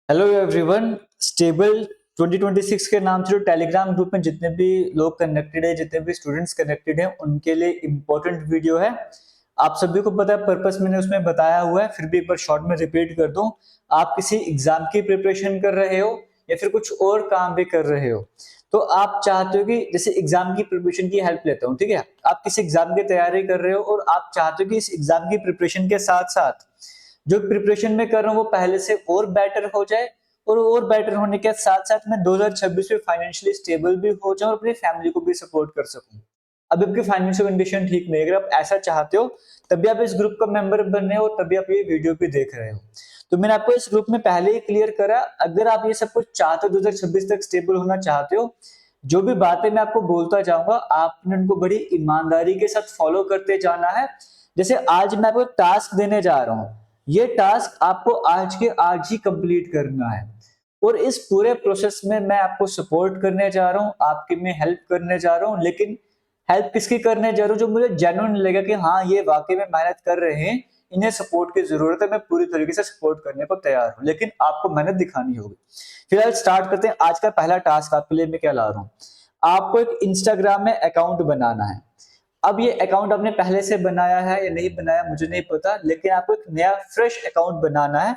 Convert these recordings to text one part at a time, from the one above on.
Hello everyone. Stable 2026 के नाम से जो टेलीग्राम ग्रुप में जितने भी लोग कनेक्टेड है, जितने भी स्टूडेंट्स कनेक्टेड हैं, उनके लिए इम्पोर्टेंट वीडियो है। आप सभी को पता है, पर्पस मैंने उसमें बताया हुआ है, फिर भी एक बार शॉर्ट में रिपीट कर दूं। आप किसी एग्जाम की प्रिपरेशन कर रहे हो या फिर कुछ और काम भी कर रहे हो, तो आप चाहते हो कि जैसे एग्जाम की प्रिपरेशन की हेल्प लेता हूँ, ठीक है। आप किसी एग्जाम की तैयारी कर रहे हो और आप चाहते हो कि इस एग्जाम की प्रिपरेशन के साथ साथ जो प्रिपरेशन में कर रहा हूँ वो पहले से और बेटर हो जाए, और बेटर होने के साथ साथ मैं 2026 में फाइनेंशियली स्टेबल भी हो जाऊं और अपनी फैमिली को भी सपोर्ट कर सकूं। अब आपकी फाइनेंशियल कंडीशन ठीक नहीं है, अगर आप ऐसा चाहते हो तभी आप इस ग्रुप का मेंबर बन रहे हो, तभी आप ये वीडियो भी देख रहे हो। तो मैंने आपको इस ग्रुप में पहले ही क्लियर करा, अगर आप ये सब कुछ चाहते हो, 2026 तक स्टेबल होना चाहते हो, जो भी बातें मैं आपको बोलता जाऊंगा आपने उनको बड़ी ईमानदारी के साथ फॉलो करते जाना है। जैसे आज मैं आपको टास्क देने जा रहा हूं, ये टास्क आपको आज के आज ही कंप्लीट करना है, और इस पूरे प्रोसेस में मैं आपको सपोर्ट करने जा रहा हूँ, आपकी मैं हेल्प करने जा रहा हूँ। लेकिन हेल्प किसकी करने जा रहा हूँ? जो मुझे जेन्युइन लगेगा कि हाँ ये वाकई में मेहनत कर रहे हैं, इन्हें सपोर्ट की जरूरत है, मैं पूरी तरीके से सपोर्ट करने को तैयार हूँ, लेकिन आपको मेहनत दिखानी होगी। फिलहाल स्टार्ट करते हैं। आज का पहला टास्क आपके लिए मैं क्या ला रहा हूँ, आपको एक इंस्टाग्राम में अकाउंट बनाना है। अब ये अकाउंट आपने पहले से बनाया है या नहीं बनाया मुझे नहीं पता, लेकिन आपको एक नया फ्रेश अकाउंट बनाना है।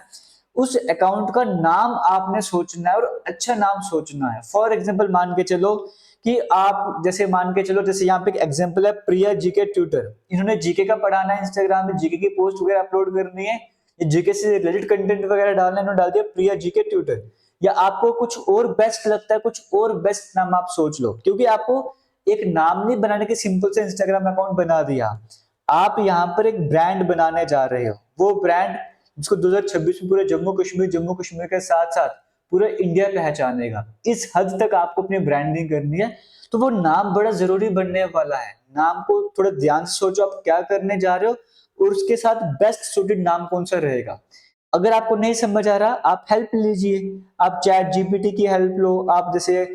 उस अकाउंट का नाम आपने सोचना है और अच्छा नाम सोचना है। फॉर एग्जांपल मान के चलो कि आप जैसे मान के चलो, जैसे यहाँ पे एक एग्जांपल है, प्रिया जीके ट्यूटर। इन्होंने जीके का पढ़ाना है, इंस्टाग्राम में जीके की पोस्ट वगैरह अपलोड करनी है, जीके से रिलेटेड कंटेंट वगैरह डालना है, इन्होंने डाल दिया प्रिया जीके ट्यूटर। या आपको कुछ और बेस्ट लगता है, कुछ और बेस्ट नाम आप सोच लो, क्योंकि आपको एक नाम नहीं बनाने के सिंपल से इंस्टाग्राम अकाउंट बना दिया, आप यहाँ पर एक ब्रांड बनाने जा रहे हो। वो ब्रांड जिसको 2026 में पूरे जम्मू कश्मीर के साथ साथ पूरा इंडिया पहचानेगा, इस हद तक आपको अपनी ब्रांडिंग करनी है। तो वो नाम बड़ा जरूरी बनने वाला है। नाम को थोड़ा ध्यान से सोचो, आप क्या करने जा रहे हो और उसके साथ बेस्ट सूटेड नाम कौन सा रहेगा। अगर आपको नहीं समझ आ रहा, आप हेल्प लीजिए, आप चैट जीपीटी की हेल्प लो, आप जैसे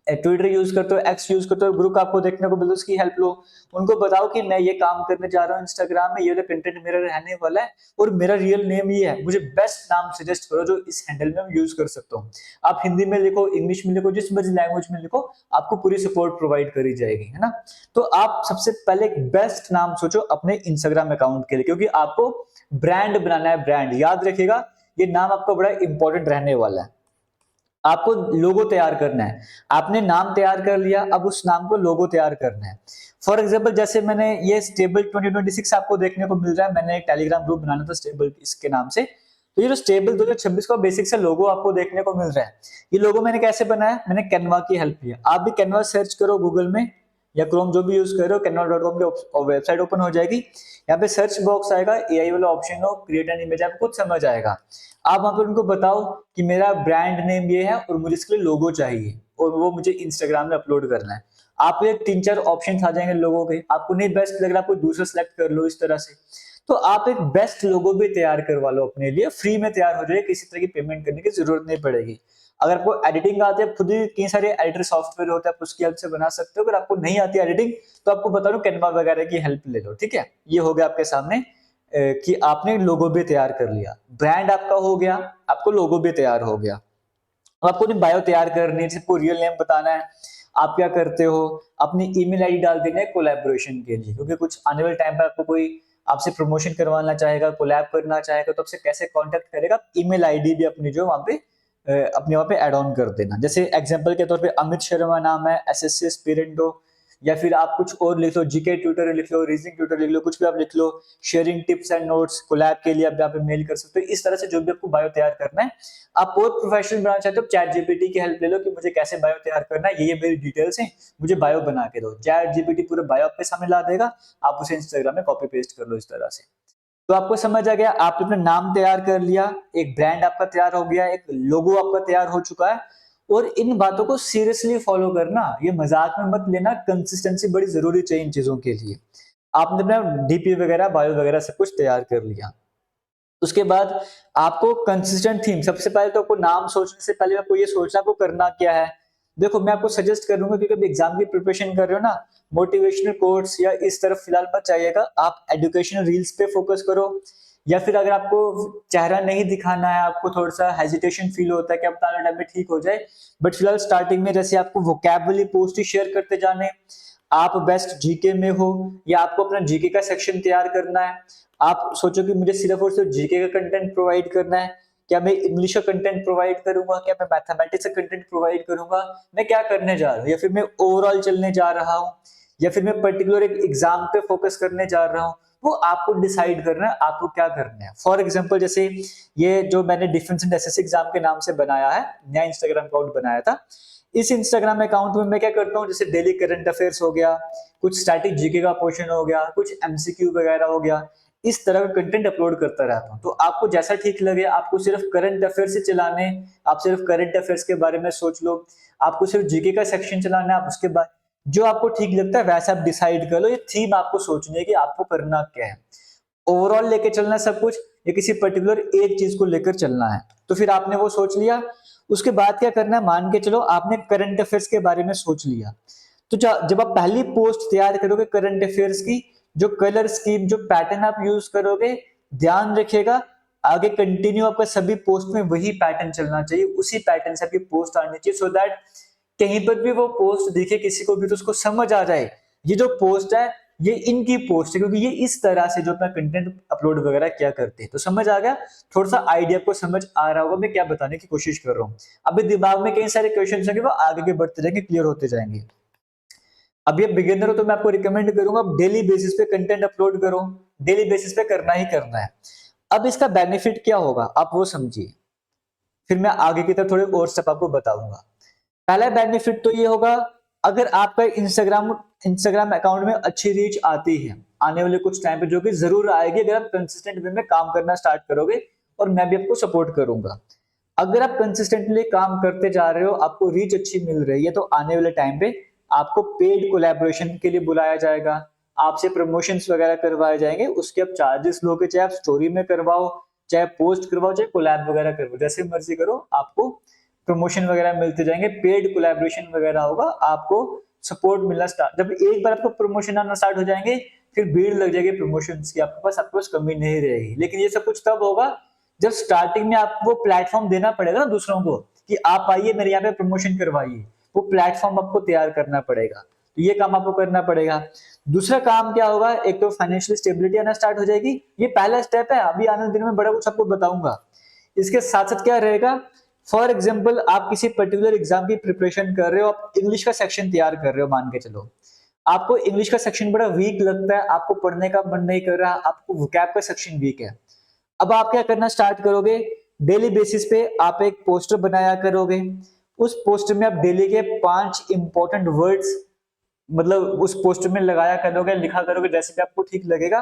ट्विटर यूज करते हो, एक्स यूज करते हो, ग्रुप आपको देखने को मिलता है, उसकी हेल्प लो। उनको बताओ कि मैं ये काम करने जा रहा हूँ इंस्टाग्राम में, ये वाला कंटेंट मेरा रहने वाला है और मेरा रियल नेम ये है, मुझे बेस्ट नाम सजेस्ट करो जो इस हैंडल में यूज कर सकता हूँ। आप हिंदी में लिखो, इंग्लिश में लिखो, जिस मर्जी लैंग्वेज में लिखो, आपको पूरी सपोर्ट प्रोवाइड करी जाएगी, है ना। तो आप सबसे पहले एक बेस्ट नाम सोचो अपने इंस्टाग्राम अकाउंट के लिए, क्योंकि आपको ब्रांड बनाना है। ब्रांड याद रखिएगा, ये नाम आपका बड़ा इंपॉर्टेंट रहने वाला है। आपको लोगो तैयार करना है। आपने नाम तैयार कर लिया, अब उस नाम को लोगो तैयार करना है। फॉर एग्जांपल जैसे मैंने ये स्टेबल 2026 आपको देखने को मिल रहा है, मैंने एक टेलीग्राम ग्रुप बनाना था स्टेबल इसके नाम से। तो ये जो स्टेबल 2026 का बेसिक सा लोगो आपको देखने को मिल रहा है, ये लोगो मैंने कैसे बनाया? मैंने कैनवा की हेल्प लिया। आप भी कैनवा सर्च करो गूगल में या क्रोम जो भी यूज करो, canva.com की वेबसाइट ओपन हो जाएगी। यहाँ पे सर्च बॉक्स आएगा, एआई वाला ऑप्शन हो, क्रिएट एन इमेज, आपको कुछ समझ आएगा। आप वहां पर उनको बताओ कि मेरा ब्रांड नेम ये है और मुझे इसके लिए लोगो चाहिए और वो मुझे इंस्टाग्राम में अपलोड करना है। आप ये 3-4 ऑप्शन आ जाएंगे लोगों के, आपको नहीं बेस्ट लग रहा, आपको दूसरा सेलेक्ट कर लो इस तरह से। तो आप एक बेस्ट लोगो भी तैयार करवा लो अपने लिए, फ्री में तैयार हो जाए, किसी तरह की पेमेंट करने की जरूरत नहीं पड़ेगी। अगर आपको एडिटिंग आती है, खुद ही कई सारे एडिटर सॉफ्टवेयर होते हैं, आप उसकी हेल्प से बना सकते हो। अगर आपको नहीं आती एडिटिंग, तो आपको बता दो कैनवा वगैरह की हेल्प ले लो, ठीक है। ये हो गया आपके सामने कि आपने लोगो भी तैयार कर लिया, ब्रांड आपका हो गया, आपको लोगो भी तैयार हो गया। अब आपको अपनी बायो तैयार करनी है, सबको रियल नेम बताना है, आप क्या करते हो, अपनी ईमेल आईडी डाल देना है कोलैबोरेशन के लिए, क्योंकि कुछ आने वाले टाइम पर आपको कोई आपसे प्रमोशन करवाना चाहेगा, कोलैब करना चाहेगा, तो आपसे कैसे कांटेक्ट करेगा, ईमेल आईडी भी अपनी जो वहां पे अपने वहां पे ऐड ऑन कर देना। जैसे एग्जांपल के तौर पे अमित शर्मा नाम है, एसएससी एस्पिरेंट हो, या फिर आप कुछ और लिख लो, जीके ट्यूटर लिख लो, रीजनिंग ट्यूटर लिख लो, कुछ भी आप लिख लो, sharing tips and notes, Colab के लिए आप यहाँ पे मेल कर सकते हो। इस तरह से जो भी आपको बायो तैयार करना है, आप और प्रोफेशनल बनाना चाहते हो, चैट जीपीटी की हेल्प ले लो कि मुझे कैसे बायो तैयार करना है, ये मेरी डिटेल्स हैं, मुझे बायो बना के दो। चैट जीपीटी पूरे बायो आपके सामने ला देगा, आप उसे इंस्टाग्राम में कॉपी पेस्ट कर लो इस तरह से। तो आपको समझ आ गया, आपने अपना नाम तैयार कर लिया, एक ब्रांड आपका तैयार हो गया, एक लोगो आपका तैयार हो चुका है। और इन बातों को सीरियसली फॉलो करना, ये मजाक में मत लेना, कंसिस्टेंसी बड़ी जरूरी चाहिए इन चीजों के लिए। आपने अपना डीपी वगैरह, बायो वगैरह सब कुछ तैयार कर लिया। उसके बाद आपको कंसिस्टेंट थीम, सबसे पहले तो आपको नाम सोचने से पहले आपको ये सोचना आपको करना क्या है। देखो मैं आपको सजेस्ट करूंगा, क्योंकि अभी एग्जाम की प्रिपरेशन कर रहे हो ना, मोटिवेशनल कोट्स या इस तरफ फिलहाल मत जाइएगा, आप एजुकेशनल रील्स पे फोकस करो, या फिर अगर आपको चेहरा नहीं दिखाना है, आपको थोड़ा सा हेजिटेशन फील होता है कि अब आने टाइम में ठीक हो जाए, बट फिलहाल स्टार्टिंग में जैसे आपको वोकैबुलरी पोस्ट ही शेयर करते जाने, आप बेस्ट जीके में हो या आपको अपना जीके का सेक्शन तैयार करना है, आप सोचो कि मुझे सिर्फ और सिर्फ जीके का कंटेंट प्रोवाइड करना है, क्या मैं इंग्लिश का कंटेंट प्रोवाइड करूंगा, क्या मैं मैथमेटिक्स का कंटेंट प्रोवाइड करूंगा, मैं क्या करने जा रहा हूँ, या फिर मैं ओवरऑल चलने जा रहा हूँ, या फिर मैं पर्टिकुलर एक एग्जाम पे फोकस करने जा रहा हूँ, वो आपको डिसाइड करना है आपको क्या करना है। फॉर एग्जांपल जैसे ये जो मैंने डिफेंस एंड एसएससी एग्जाम के नाम से बनाया है, नया इंस्टाग्राम अकाउंट बनाया था, इस इंस्टाग्राम अकाउंट में मैं क्या करता हूँ, जैसे डेली करंट अफेयर्स हो गया, कुछ स्टैटिक जीके का पोर्शन हो गया, कुछ एमसीक्यू वगैरह हो गया, इस तरह का कंटेंट अपलोड करता रहता हूँ। तो आपको जैसा ठीक लगे, आपको सिर्फ करंट अफेयर्स से चलाने, आप सिर्फ करंट अफेयर्स के बारे में सोच लो, आपको सिर्फ जीके का सेक्शन चलाना है, आप उसके बाद जो आपको ठीक लगता है वैसा आप डिसाइड कर लो। ये थीम आपको सोचनी है कि आपको करना क्या है, ओवरऑल लेके चलना है सब कुछ या किसी पर्टिकुलर एक चीज को लेकर चलना है। तो फिर आपने वो सोच लिया, उसके बाद क्या करना है, मान के चलो आपने करंट अफेयर्स के बारे में सोच लिया, तो जब आप पहली पोस्ट तैयार करोगे करंट अफेयर्स की, जो कलर स्कीम, जो पैटर्न आप यूज करोगे, ध्यान रखिएगा आगे कंटिन्यू आपका सभी पोस्ट में वही पैटर्न चलना चाहिए, उसी पैटर्न से आपकी पोस्ट आनी चाहिए, सो दैट कहीं पर भी वो पोस्ट दिखे किसी को भी तो उसको समझ आ जाए ये जो पोस्ट है ये इनकी पोस्ट है, क्योंकि ये इस तरह से जो अपना कंटेंट अपलोड वगैरह क्या करते हैं। तो समझ आ गया, थोड़ा सा आइडिया को समझ आ रहा होगा मैं क्या बताने की कोशिश कर रहा हूँ। अभी दिमाग में कई सारे क्वेश्चन होंगे वो आगे के बढ़ते जाएंगे, क्लियर होते जाएंगे। अब ये बिगिनर हो तो मैं आपको रिकमेंड करूंगा डेली बेसिस पे कंटेंट अपलोड करो, डेली बेसिस पे करना ही करना है। अब इसका बेनिफिट क्या होगा आप वो समझिए, फिर मैं आगे की तरफ थोड़े और स्टेप आपको बताऊंगा। पहला बेनिफिट तो ये होगा, अगर आपका इंस्टाग्राम अकाउंट में अच्छी रीच आती है आने वाले कुछ टाइम पे, जो कि जरूर आएगी अगर आप कंसिस्टेंट वे में काम करना स्टार्ट करोगे, और मैं भी आपको सपोर्ट करूंगा। अगर आप कंसिस्टेंटली काम करते जा रहे हो, आपको रीच अच्छी मिल रही है, तो आने वाले टाइम पे आपको पेड कोलैबोरेशन के लिए बुलाया जाएगा, आपसे प्रमोशंस वगैरह करवाए जाएंगे, उसके आप चार्जेस लोगे, चाहे आप स्टोरी में करवाओ, चाहे पोस्ट करवाओ, चाहे कोलैब वगैरह करवाओ, जैसे मर्जी करो, आपको प्रमोशन वगैरह मिलते जाएंगे, पेड कोलैबोरेशन वगैरह होगा, आपको सपोर्ट मिलना स्टार्ट। जब एक बार आपको प्रमोशन आना स्टार्ट हो जाएंगे, फिर भीड़ लग जाएगी प्रमोशंस की, आपके पास कमी नहीं रहेगी। लेकिन ये सब कुछ तब होगा जब स्टार्टिंग में आपको प्लेटफॉर्म देना पड़ेगा ना दूसरों को, कि आप आइए मेरे यहाँ पे प्रमोशन करवाइए, वो प्लेटफॉर्म आपको तैयार करना पड़ेगा, तो ये काम आपको करना पड़ेगा। दूसरा काम क्या होगा, एक तो फाइनेंशियल स्टेबिलिटी आना स्टार्ट हो जाएगी, ये पहला स्टेप है, अभी आने वाले दिन में बड़ा कुछ आपको बताऊंगा। इसके साथ साथ क्या रहेगा, फॉर एग्जाम्पल आप किसी पर्टिकुलर एग्जाम की प्रिपरेशन कर रहे हो, आप इंग्लिश का सेक्शन तैयार कर रहे हो, मान के चलो आपको इंग्लिश का सेक्शन बड़ा वीक लगता है, आपको पढ़ने का मन नहीं कर रहा, आपको वोकैब का सेक्शन वीक है। अब आप क्या करना स्टार्ट करोगे, डेली बेसिस पे आप एक पोस्टर बनाया करोगे, उस पोस्टर में आप डेली के 5 इंपॉर्टेंट वर्ड्स मतलब उस पोस्टर में लगाया करोगे, लिखा करोगे, जैसे भी आपको ठीक लगेगा।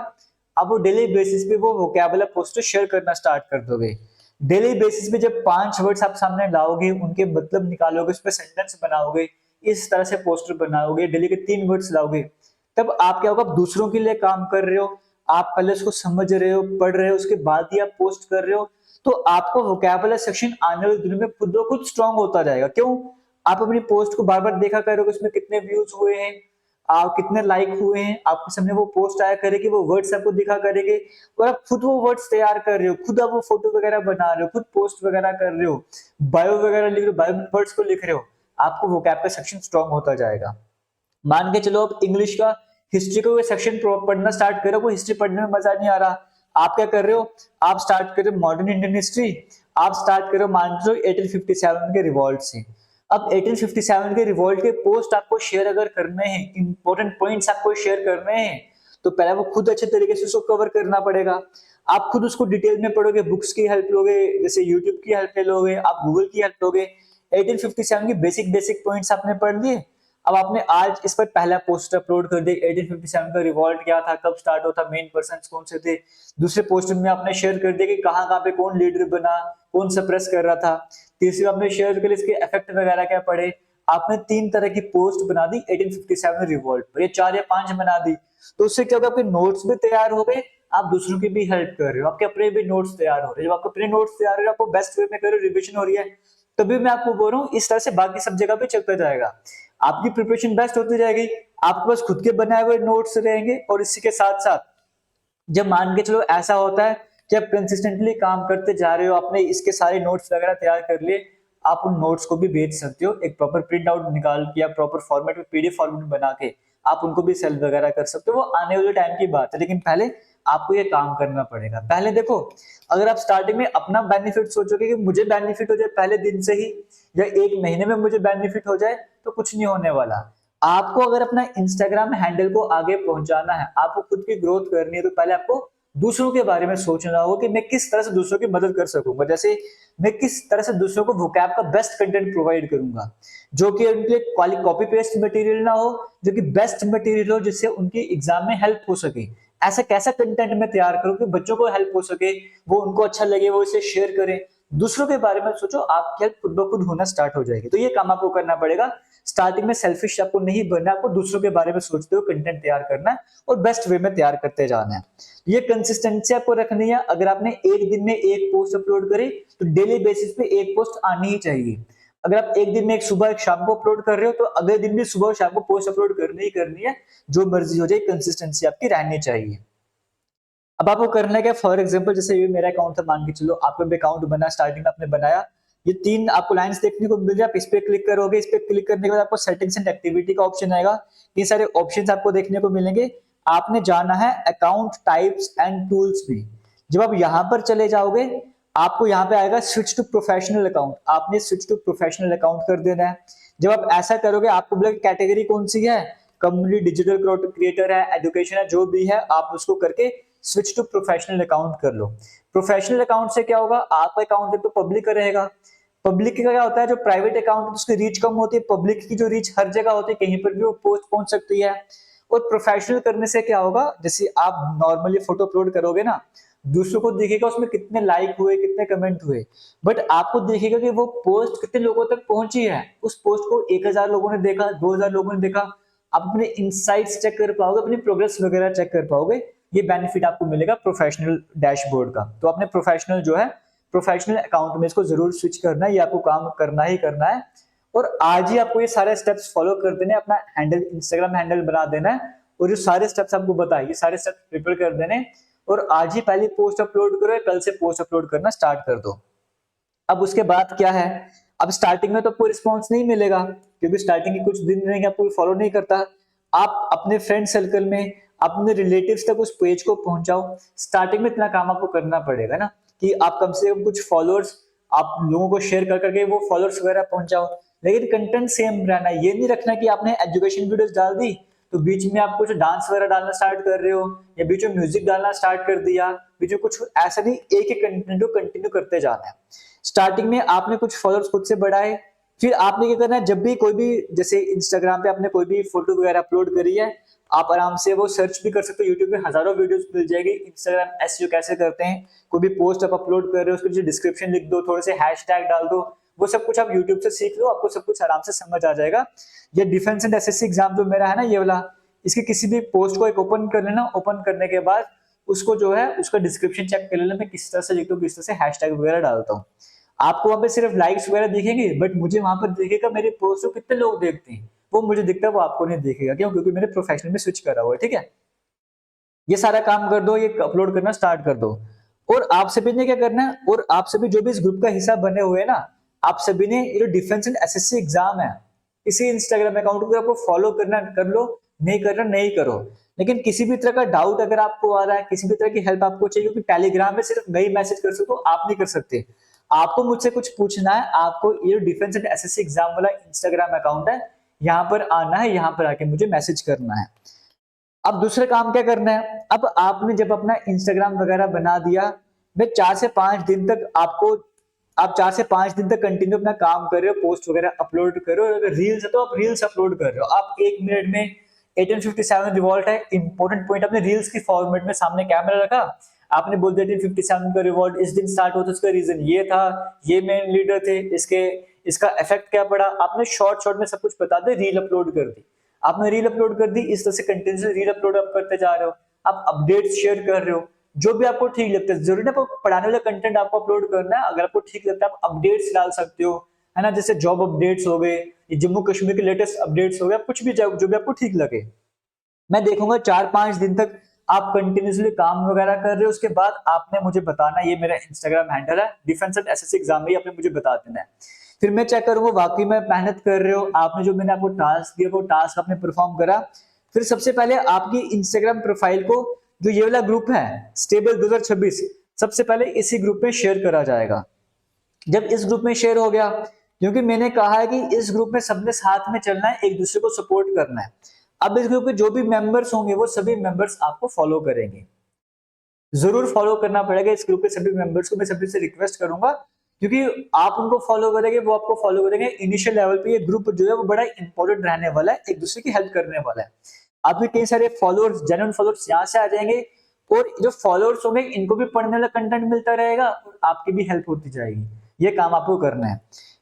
अब वो डेली बेसिस पे वो वोकैबुलरी पोस्टर शेयर करना स्टार्ट कर दोगे। डेली बेसिस पे जब 5 वर्ड्स आप सामने लाओगे, उनके मतलब निकालोगे, उस पर सेंटेंस बनाओगे, इस तरह से पोस्टर बनाओगे, डेली के 3 वर्ड्स लाओगे, तब आप क्या होगा, आप दूसरों के लिए काम कर रहे हो, आप पहले उसको समझ रहे हो, पढ़ रहे हो, उसके बाद ही आप पोस्ट कर रहे हो, तो आपको वोकैबुलरी सेक्शन आने वाले दिनों में खुद ब खुद स्ट्रांग होता जाएगा। क्यों, आप अपनी पोस्ट को बार बार देखा करोगे, उसमें कितने व्यूज हुए हैं, आप कितने लाइक हुए हैं, आपके सामने वो पोस्ट आया करेगी, वो वर्ड्स आपको दिखा करेंगे, और आप खुद वो वर्ड्स तैयार कर रहे हो, खुद आप वो फोटो वगैरह बना रहे हो, खुद पोस्ट वगैरह कर रहे हो, बायो वगैरह लिख रहे हो, बायो वर्ड्स को लिख रहे हो, आपको वोकैब का सेक्शन स्ट्रांग होता जाएगा। मान के चलो आप इंग्लिश का हिस्ट्री का सेक्शन पढ़ना स्टार्ट करो, वो हिस्ट्री पढ़ने में मजा नहीं आ रहा, आप क्या कर रहे हो, आप स्टार्ट करो मॉडर्न इंडियन हिस्ट्री, आप स्टार्ट करो मान लो 1857 के रिवॉल्ट से। अब 1857 के रिवॉल्ट के पोस्ट आपको शेयर अगर करने हैं, इंपॉर्टेंट पॉइंट्स आपको शेयर करने हैं, तो पहले वो खुद अच्छे तरीके से उसको कवर करना पड़ेगा। आप खुद उसको डिटेल में पढ़ोगे, बुक्स की हेल्प लोगे, जैसे यूट्यूब की हेल्प ले लोगे, आप गूगल की हेल्प लोगे, 1857 की बेसिक बेसिक पॉइंट्स आपने पढ़ लिए। अब आपने आज इस पर पहला पोस्टर अपलोड कर दिया, 1857 का रिवॉल्ट क्या था, कब स्टार्ट होता, मेन पर्सन्स कौन से थे। दूसरे पोस्टर में आपने शेयर कर दिया कि कहाँ कहाँ पे कौन लीडर बना, कौन सप्रेस कर रहा था। तीसरे आपने शेयर कर इसके इफेक्ट वगैरह क्या पड़े। आपने 3 तरह की पोस्ट बना दी 1857 रिवॉल्ट पर, ये 4 या 5 बना दी, तो उससे क्या होगा, आपके नोट्स भी तैयार हो गए, आप दूसरों की भी हेल्प कर रहे हो, आपके अपने भी नोट्स तैयार हो रहे हैं। जब आपके अपने नोट्स तैयार हो रहे हैं, आपको बेस्ट वे में कर रहे हो, रिविजन हो रही है, तभी मैं आपको बोल रहा हूँ इस तरह से बाकी सब जगह पे चलता जाएगा, आपकी प्रिपरेशन बेस्ट होती जाएगी, आपके पास खुद के बनाए हुए नोट्स रहेंगे। और इसी के साथ साथ जब मान के चलो ऐसा होता है कि आप कंसिस्टेंटली काम करते जा रहे हो, आपने इसके सारे नोट्स वगैरह तैयार कर लिए, आप उन नोट्स को भी बेच सकते हो, एक प्रॉपर प्रिंट आउट निकाल के या प्रॉपर फॉर्मेट में पीडीएफ फॉर्मेट में बना के आप उनको भी सेल वगैरह कर सकते हो। वो आने वाले टाइम की बात है, लेकिन पहले आपको ये काम करना पड़ेगा। पहले देखो, अगर आप स्टार्टिंग में अपना बेनिफिट सोचोगे कि मुझे बेनिफिट हो जाए पहले दिन से ही या एक महीने में मुझे बेनिफिट हो जाए, तो कुछ नहीं होने वाला। आपको अगर अपना इंस्टाग्राम हैंडल को आगे पहुंचाना है, आपको खुद की ग्रोथ करनी है, तो पहले आपको दूसरों के बारे में सोचना होगा कि मैं किस तरह से दूसरों की मदद कर सकूंगा। जैसे मैं किस तरह से दूसरों को वोकैब का बेस्ट कंटेंट प्रोवाइड करूंगा, जो कि उनके कॉपी पेस्ट मटेरियल ना हो, जो कि बेस्ट मटेरियल हो, जिससे उनकी एग्जाम में हेल्प हो सके। ऐसा कैसा कंटेंट मैं तैयार करूं कि बच्चों को हेल्प हो सके, वो उनको अच्छा लगे, वो इसे शेयर करें। दूसरों के बारे में सोचो, आपकी हेल्प खुद ब खुद होना स्टार्ट हो जाएगी। तो ये काम आपको करना पड़ेगा। स्टार्टिंग में सेल्फिश आपको नहीं बनना, आपको दूसरों के बारे में सोचते हो कंटेंट तैयार करना है और बेस्ट वे में तैयार करते जाना है। ये कंसिस्टेंसी आपको रखनी है। अगर आपने एक दिन में एक पोस्ट अपलोड करी, तो डेली बेसिस पे एक पोस्ट आनी ही चाहिए। अगर आप एक दिन में एक सुबह एक शाम को अपलोड कर रहे हो, तो अगले दिन भी सुबह और शाम को पोस्ट अपलोड करनी ही करनी है। जो मर्जी हो जाए, कंसिस्टेंसी आपकी रहनी चाहिए। अब आपको करना है क्या, फॉर एग्जांपल जैसे ये मेरा अकाउंट था, मान के चलो आपका भी अकाउंट बना, स्टार्टिंग में आपने बनाया, ये 3 आपको लाइंस देखने को मिल जाए, आप इस पे क्लिक करोगे। इस पे क्लिक करने के बाद आपको सेटिंग्स एंड एक्टिविटी का ऑप्शन आएगा। ये सारे ऑप्शंस आपको देखने को मिलेंगे। आपने जाना है अकाउंट टाइप्स एंड टूल्स में। जब आप यहाँ पर चले जाओगे, आपको यहाँ पे आएगा स्विच टू प्रोफेशनल अकाउंट। आपने स्विच टू प्रोफेशनल अकाउंट कर देना है। जब आप ऐसा करोगे, आपको बोलेगा कैटेगरी कौन सी है, कम्युनिटी, डिजिटल क्रिएटर है, एजुकेशन है, जो भी है, आप उसको करके स्विच टू प्रोफेशनल अकाउंट कर लो। प्रोफेशनल अकाउंट से क्या होगा, आपका अकाउंट तो पब्लिक रहेगा। पब्लिक का क्या होता है, जो प्राइवेट अकाउंट है उसकी रीच कम होती है, पब्लिक की जो रीच हर जगह होती है, कहीं पर भी वो पोस्ट पहुंच सकती है। और प्रोफेशनल करने से क्या होगा, जैसे आप नॉर्मली फोटो अपलोड करोगे ना, दूसरों को दिखेगा उसमें कितने लाइक हुए, कितने कमेंट हुए, बट आपको दिखेगा कि वो पोस्ट कितने लोगों तक पहुंची है। उस पोस्ट को 1000 लोगों ने देखा, 2000 लोगों ने देखा। आप अपने इनसाइट्स चेक कर पाओगे, अपनी प्रोग्रेस वगैरह चेक कर पाओगे। ये बेनिफिट आपको मिलेगा प्रोफेशनल डैशबोर्ड का। तो अपने प्रोफेशनल जो है, प्रोफेशनल अकाउंट में इसको जरूर स्विच करना है, ये आपको काम करना ही करना है। और आज ही आपको ये सारे स्टेप्स फॉलो कर देने, अपना हैंडल, इंस्टाग्राम हैंडल बना देना है, और जो सारे स्टेप्स आपको बताए, ये सारे स्टेप्स प्रिपेयर कर देने, और आज ही पहली पोस्ट अपलोड करो, कल से पोस्ट अपलोड करना स्टार्ट कर दो। अब उसके बाद क्या है, अब स्टार्टिंग में तो आपको रिस्पॉन्स नहीं मिलेगा, क्योंकि स्टार्टिंग के कुछ दिन रहेंगे आपको फॉलो नहीं करता। आप अपने फ्रेंड सर्कल में, अपने रिलेटिव्स तक उस पेज को पहुंचाओ। स्टार्टिंग में इतना काम आपको करना पड़ेगा ना, कि आप कम से कम कुछ फॉलोअर्स आप लोगों को शेयर कर करके वो फॉलोअर्स वगैरह पहुंचाओ। लेकिन कंटेंट सेम रहना, ये नहीं रखना कि आपने एजुकेशन वीडियोस डाल दी तो बीच में आप कुछ डांस वगैरह डालना स्टार्ट कर रहे हो, या बीच में म्यूजिक डालना स्टार्ट कर दिया, बीच में कुछ, ऐसा नहीं, एक ही कंटेंट को कंटिन्यू करते जाना है। स्टार्टिंग में आपने कुछ फॉलोअर्स खुद से बढ़ाए, फिर आपने क्या करना है, जब भी कोई भी, जैसे इंस्टाग्राम पे आपने कोई भी फोटो वगैरह अपलोड करी है, आप आराम से वो सर्च भी कर सकते हो, यूट्यूब पे हजारों वीडियोस मिल जाएगी इंस्टाग्राम एसईओ कैसे करते हैं। कोई भी पोस्ट आप अपलोड कर रहे हो, उसके नीचे डिस्क्रिप्शन लिख दो, थोड़े से हैशटैग डाल दो, वो सब कुछ आप यूट्यूब से सीख लो, आपको सब कुछ आराम से समझ आ जाएगा। ये डिफेंस एंड एसएससी एग्जाम जो मेरा है ना, ये वाला, इसकी किसी भी पोस्ट को एक ओपन कर लेना, ओपन करने के बाद उसको जो है उसका डिस्क्रिप्शन चेक कर लेना, मैं किस तरह से लिखता हूँ, किस तरह से हैशटैग वगैरह डालता हूँ। आपको वहां पे सिर्फ लाइक्स वगैरह दिखेंगे, बट मुझे वहां पर दिखेगा मेरे पोस्ट को कितने लोग देखते हैं, वो मुझे दिखता है, वो आपको नहीं दिखेगा। क्यों? क्योंकि मैंने प्रोफेशनल में स्विच करा हुआ है। ठीक है, ये सारा काम कर दो, ये अपलोड करना स्टार्ट कर दो। और आप सभी ने क्या करना है, और आप सभी जो भी इस ग्रुप का हिस्सा बने हुए हैं ना, आप सभी ने ये जो डिफेंस एंड एसएससी एग्जाम है, इसी इंस्टाग्राम अकाउंट को आपको फॉलो करना, कर लो, नहीं करना नहीं करो। लेकिन किसी भी तरह का डाउट अगर आपको आ रहा है, किसी भी तरह की हेल्प आपको चाहिए, क्योंकि टेलीग्राम में सिर्फ मैं ही मैसेज कर सकता हूँ, आप नहीं कर सकते। आपको मुझसे कुछ पूछना है, आपको ये डिफेंस एंड एसएससी एग्जाम वाला इंस्टाग्राम अकाउंट है, यहाँ पर आना है, यहाँ पर आके मुझे मैसेज करना है। अब दूसरा काम क्या करना है, अब आपने जब अपना इंस्टाग्राम वगैरह बना दिया, मैं 4 से 5 दिन तक आपको, आप 4 से 5 दिन तक कंटिन्यू अपना काम कर रहे हो, पोस्ट वगैरह अपलोड कर रहे हो। अगर रील्स है तो आप रील्स अपलोड कर रहे हो, आप 1 मिनट में 1857 रिवॉल्ट है, इंपॉर्टेंट पॉइंट, आपने रील्स की फॉर्मेट में सामने कैमरा रखा, आपने बोल दिया 1857 का रिवॉल्ट इस दिन स्टार्ट होता, उसका रीजन ये था, ये मेन लीडर थे, इसका इफेक्ट क्या पड़ा, आपने शॉर्ट शॉर्ट में सब कुछ बता दे, रील अपलोड कर दी। आपने रील अपलोड कर दी, इस तरह से कंटिन्यूसली रील अपलोड आप करते जा रहे हो, आप अपडेट्स शेयर कर रहे हो, जो भी आपको ठीक लगता है। जरूरी ना आपको पढ़ाने वाला कंटेंट आपको अपलोड करना है, अगर आपको ठीक लगता है आप अपडेट्स डाल सकते हो, है ना, जैसे जॉब अपडेट्स हो गए, जम्मू कश्मीर के लेटेस्ट अपडेट्स हो गए, कुछ भी जो भी आपको ठीक लगे। मैं देखूंगा 4-5 दिन तक आप कंटिन्यूसली काम वगैरह कर रहे हो, उसके बाद आपने मुझे बताना, ये मेरा इंस्टाग्राम हैंडल है, डिफेंस एंड एसएससी एग्जाम में आपने मुझे बता देना है। फिर मैं चेक करूंगा वाकई में मेहनत कर रहे हो, आपने जो मैंने आपको टास्क दिया वो टास्क आपने परफॉर्म करा। फिर सबसे पहले आपकी इंस्टाग्राम प्रोफाइल को, जो ये वाला ग्रुप है स्टेबल 2026, सबसे पहले इसी ग्रुप में शेयर करा जाएगा। जब इस ग्रुप में शेयर हो गया, क्योंकि मैंने कहा है कि इस ग्रुप में सबने साथ में चलना है, एक दूसरे को सपोर्ट करना है। अब इस ग्रुप में जो भी मेंबर्स होंगे वो सभी मेंबर्स आपको फॉलो करेंगे, जरूर फॉलो करना पड़ेगा इस ग्रुप के सभी मेंबर्स को। मैं सभी से रिक्वेस्ट करूंगा, क्योंकि आप उनको फॉलो करेंगे, वो आपको फॉलो करेंगे। इनिशियल लेवल पे ये ग्रुप जो है वो बड़ा इंपॉर्टेंट रहने वाला है, एक दूसरे की हेल्प करने वाला है। आपके कई सारे फॉलोअर्स, जेन्युइन फॉलोअर्स यहाँ से आ जाएंगे, और जो फॉलोअर्स होंगे इनको भी पढ़ने वाला कंटेंट मिलता रहेगा और आपकी भी हेल्प होती जाएगी। ये काम आपको करना है।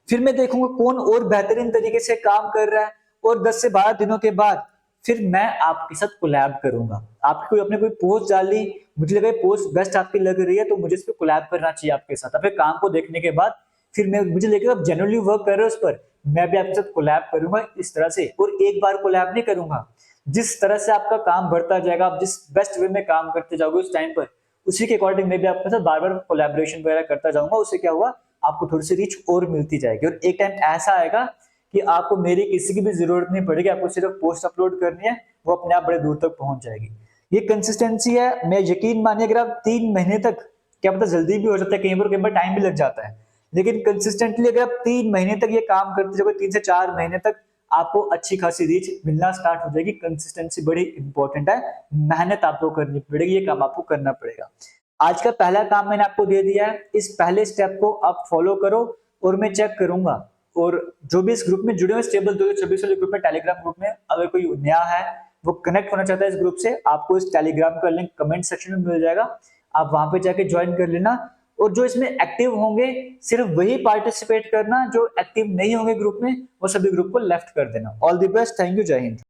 फिर मैं देखूंगा कौन और बेहतरीन तरीके से काम कर रहा है, और 10 से 12 दिनों के बाद फिर मैं आपके साथ कोलैब करूंगा। आपकी कोई अपने कोई पोस्ट डाली, मुझे लगा पोस्ट बेस्ट आपकी लग रही है, तो मुझे इस पर कोलैब करना चाहिए आपके साथ। आपके काम को देखने के बाद फिर मैं, मुझे लेकर आप जेन्युइनली वर्क कर रहे हो उस पर, मैं भी आपके साथ कोलैब करूंगा इस तरह से। और एक बार कोलैब नहीं करूंगा, जिस तरह से आपका काम बढ़ता जाएगा, आप जिस बेस्ट वे में काम करते जाओगे उस टाइम पर, उसी के अकॉर्डिंग मैं भी आपके साथ बार बार कोलैबोरेशन वगैरह करता जाऊंगा। उससे क्या हुआ, आपको थोड़ी सी रीच और मिलती जाएगी, और एक टाइम ऐसा आएगा कि आपको मेरी किसी की भी जरूरत नहीं पड़ेगी, आपको सिर्फ पोस्ट अपलोड करनी है, वो अपने आप बड़े दूर तक पहुंच जाएगी। ये कंसिस्टेंसी है। मैं यकीन मानिए, अगर आप 3 महीने तक, क्या पता जल्दी भी हो जाता है, कई बार टाइम भी लग जाता है, लेकिन कंसिस्टेंटली अगर आप 3 महीने तक ये काम करते जाओगे, 3 से 4 महीने तक आपको अच्छी खासी रीच मिलना स्टार्ट हो जाएगी। कंसिस्टेंसी बड़ी इंपॉर्टेंट है, मेहनत आपको करनी पड़ेगी, ये काम आपको करना पड़ेगा। आज का पहला काम मैंने आपको दे दिया है, इस पहले स्टेप को आप फॉलो करो, और मैं चेक करूंगा। और जो भी इस ग्रुप में जुड़े हुए स्टेबल 2026 वाले ग्रुप में, टेलीग्राम ग्रुप में, अगर कोई नया है वो कनेक्ट होना चाहता है इस ग्रुप से, आपको इस टेलीग्राम का लिंक कमेंट सेक्शन में मिल जाएगा, आप वहां पे जाके ज्वाइन कर लेना। और जो इसमें एक्टिव होंगे सिर्फ वही पार्टिसिपेट करना, जो एक्टिव नहीं होंगे ग्रुप में वो सभी ग्रुप को लेफ्ट कर देना। All the best, thank you, जय हिंद।